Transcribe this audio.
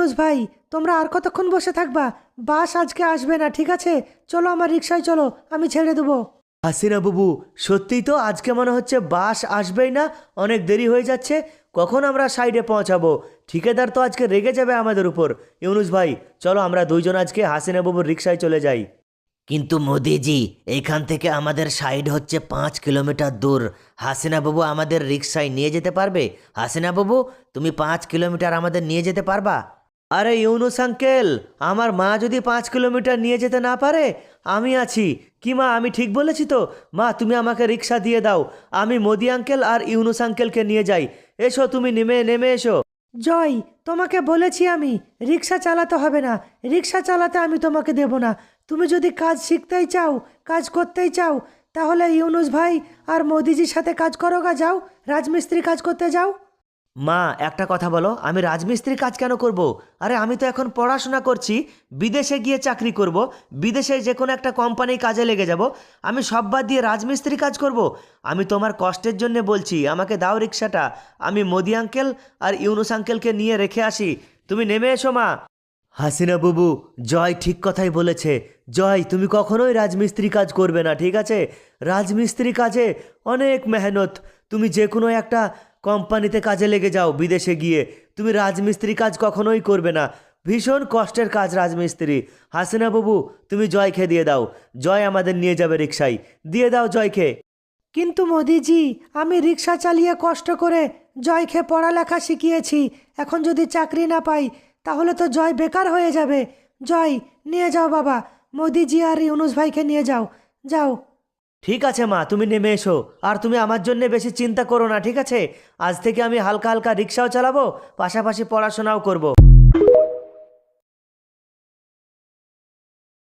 ইউনুস ভাই, তোমরা আর কতক্ষণ বসে থাকবা? বাস আজকে আসবে না, ঠিক আছে? চলো আমার রিক্সায় চলো, আমি ছেড়ে দেবো। হাসিনা বাবু, সত্যিই তো আজকে মনে হচ্ছে বাস আসবেই না, অনেক দেরি হয়ে যাচ্ছে। কখন আমরা সাইডে পৌঁছাবো? ঠিকাদার তো আজকে রেগে যাবে আমাদের উপর। ইউনুস ভাই, চলো আমরা দুইজন আজকে হাসিনা বাবুর রিক্সায় চলে যাই। কিন্তু মোদিজি, এইখান থেকে আমাদের সাইড হচ্ছে 5 কিলোমিটার দূর। হাসিনা বাবু আমাদের রিক্সায় নিয়ে যেতে পারবে? হাসিনা বাবু, তুমি 5 কিলোমিটার আমাদের নিয়ে যেতে পারবা? আরে ইউনুস আঙ্কেল, আমার মা যদি 5 কিলোমিটার নিয়ে যেতে না পারে, আমি আছি। কি মা, আমি ঠিক বলেছি তো? মা, তুমি আমাকে রিক্সা দিয়ে দাও, আমি মোদি আঙ্কেল আর ইউনুস আঙ্কেলকে নিয়ে যাই। এসো, তুমি নেমে নেমে এসো। জয়, তোমাকে বলেছি আমি, রিক্সা চালাতে হবে না। রিক্সা চালাতে আমি তোমাকে দেব না। তুমি যদি কাজ শিখতেই চাও, কাজ করতেই চাও, তাহলে ইউনুস ভাই আর মোদিজির সাথে কাজ করো গা, যাও রাজমিস্ত্রি কাজ করতে যাও। মা, একটা কথা বলো, আমি রাজমিস্ত্রি কাজ কেন করব? আরে আমি তো এখন পড়াশোনা করছি, বিদেশে গিয়ে চাকরি করব, বিদেশে যে কোনো একটা কোম্পানি কাজে লেগে যাব। আমি সব বাদ দিয়ে রাজমিস্ত্রি কাজ করব? আমি তোমার কষ্টের জন্য বলছি, আমাকে দাও রিক্সাটা, আমি মোদি আঙ্কেল আর ইউনুস আঙ্কেলকে নিয়ে রেখে আসি। তুমি নেমে এসো মা। হাসিনা বাবু, জয় ঠিক কথাই বলেছে। জয়, তুমি কখনোই রাজমিস্ত্রি কাজ করবে না, ঠিক আছে? রাজমিস্ত্রি কাজে অনেক মেহনত। তুমি যে কোনো একটা কোম্পানিতে কাজে লেগে যাও বিদেশে গিয়ে, তুমি রাজমিস্ত্রি কাজ কখনোই করবে না। ভীষণ কষ্টের কাজ রাজমিস্ত্রি। হাসিনা বাবু, তুমি জয়কে দিয়ে দাও, জয় আমাদের নিয়ে যাবে রিক্সায়। দিয়ে দাও জয়কে। কিন্তু মোদিজি, আমি রিক্সা চালিয়ে কষ্ট করে জয়কে পড়ালেখা শিখিয়েছি। এখন যদি চাকরি না পাই, তাহলে তো জয় বেকার হয়ে যাবে। জয়, নিয়ে যাও বাবা, মোদিজি আর ইউনুস ভাইকে নিয়ে যাও, যাও। ঠিক আছে মা, তুমি নেমে এসো। আর তুমি আমার জন্য বেশি চিন্তা করো না, ঠিক আছে? আজ থেকে আমি হালকা হালকা রিক্সাও চালাবো, পাশাপাশি পড়াশোনাও করব।